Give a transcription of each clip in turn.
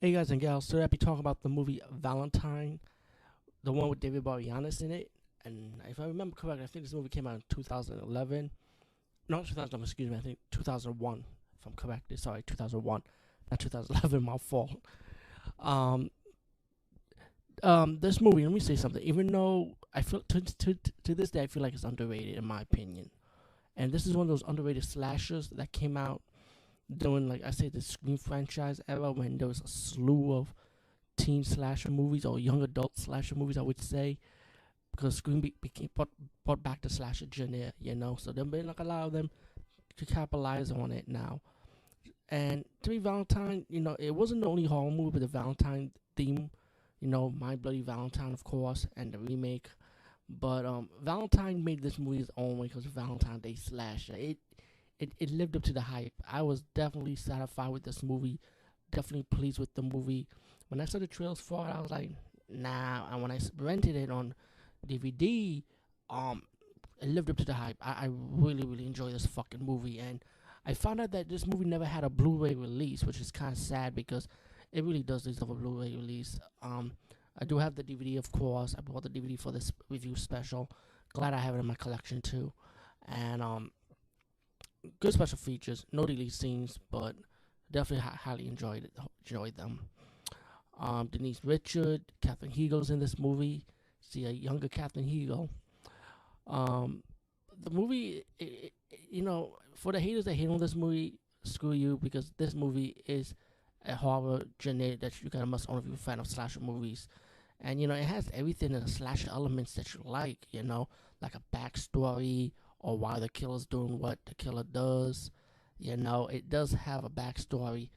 Hey guys and gals, today I'll be talking about the movie Valentine, the one with David Boreanaz in it. And if I remember correctly, I think this movie came out in 2011. Not 2011, excuse me, I think 2001, if I'm correct. Sorry, 2001, not 2011, my fault. Um, this movie, let me say something. Even though I feel, to this day, I feel like it's underrated, in my opinion. And this is one of those underrated slashers that came out during, like I say, the Scream franchise era when there was a slew of teen slasher movies or young adult slasher movies, I would say, because Scream became brought back the slasher genre, So there've been like a lot of them to capitalize on it now. And to me, Valentine, it wasn't the only horror movie with the Valentine theme, My Bloody Valentine, of course, and the remake. But Valentine made this movie its own way because Valentine Day slasher. It lived up to the hype. I was definitely satisfied with this movie. Definitely pleased with the movie. When I saw the trailers for it, I was like, nah. And when I rented it on DVD, um, it lived up to the hype. I really, really enjoyed this fucking movie. And I found out that this movie never had a Blu-ray release, which is kind of sad because it really does deserve a Blu-ray release. I do have the DVD, of course. I bought the DVD for this review special. Glad I have it in my collection too. And good special features, no deleted scenes, but definitely highly enjoyed them. Denise Richard, Catherine Hegel's in this movie. See a younger Catherine Hegel. Um, the movie, for the haters that hate on this movie, screw you, because this movie is a horror genre that you gotta must own if you're a fan of slasher movies. And it has everything in the slasher elements that you like, like a backstory or why the killer's doing what the killer does. It does have a backstory.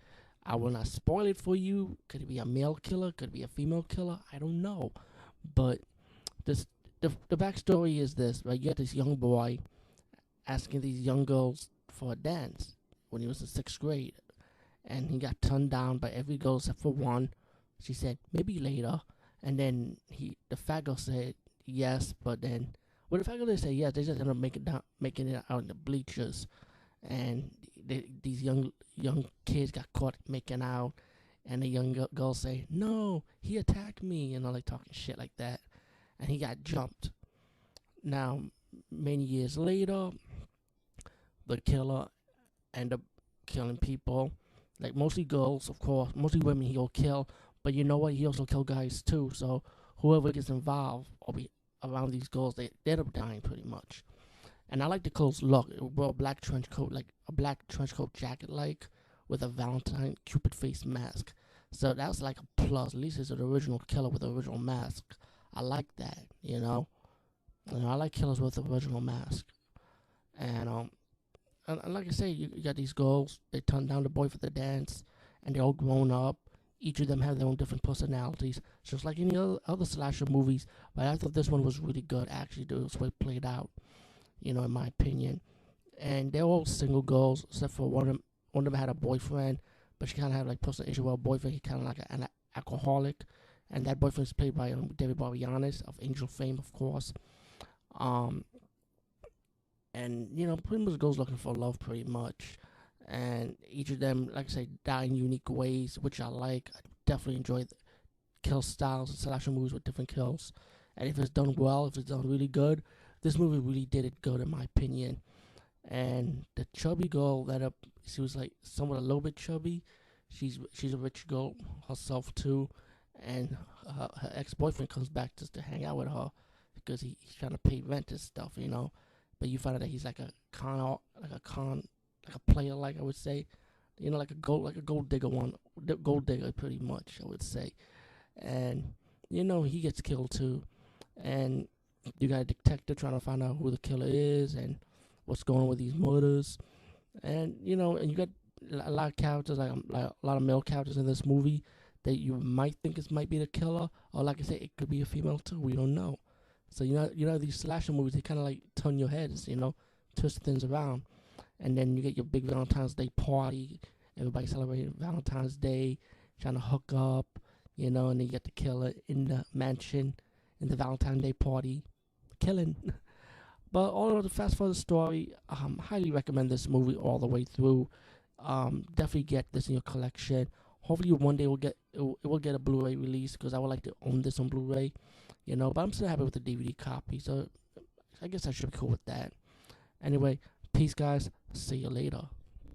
I will not spoil it for you. Could it be a male killer? Could it be a female killer? I don't know. But this the backstory is this, right? You got this young boy asking these young girls for a dance when he was in 6th grade. And he got turned down by every girl except for one. She said, maybe later. And then the fat girl said yes, but then well, the fat girl didn't say yes. They just ended up making it out in the bleachers, and these young kids got caught making out, and the young girls say, "No, he attacked me," and all like talking shit like that, and he got jumped. Now, many years later, the killer ended up killing people, like mostly girls, of course, mostly women he'll kill, but you know what? He also kill guys too. So whoever gets involved or be around these girls, they end up dying pretty much. And I like the clothes look. It wore a black trench coat, like a black trench coat jacket, like with a Valentine Cupid face mask. So that's like a plus. At least it's an original killer with an original mask. I like that. I like killers with an original mask. And and like I say, you got these girls. They turn down the boy for the dance, and they're all grown up. Each of them have their own different personalities, just like any other slasher movies. But I thought this one was really good. Actually, it was well played out, in my opinion. And they're all single girls, except for one of them. One of them had a boyfriend, but she kind of had like personal issue with her boyfriend. He kind of like an alcoholic, and that boyfriend is played by David Boreanaz of Angel fame, of course. Um, and pretty much goes looking for love, pretty much. And each of them, like I say, die in unique ways, which I like. I definitely enjoy the kill styles and slasher movies with different kills. And if it's done well, if it's done really good, this movie really did it good in my opinion. And the chubby girl she was like somewhat a little bit chubby. She's a rich girl herself too, and her ex boyfriend comes back just to hang out with her because he's trying to pay rent and stuff. But you find out that he's like a like a player, like I would say, like a gold digger gold digger, pretty much, I would say. And he gets killed too, and you got a detective trying to find out who the killer is and what's going on with these murders, and and you got a lot of characters, like a lot of male characters in this movie that you might think might be the killer, or like I said, it could be a female too. We don't know. So these slasher movies, they kind of like turn your heads, twist things around. And then you get your big Valentine's Day party. Everybody celebrating Valentine's Day, trying to hook up, and then you get the killer in the mansion, in the Valentine's Day party, killing. But all in all, the fast forward story, highly recommend this movie all the way through. Definitely get this in your collection. Hopefully one day it will get a Blu-ray release because I would like to own this on Blu-ray, you know. But I'm still happy with the DVD copy, so I guess I should be cool with that. Anyway, peace, guys. See you later.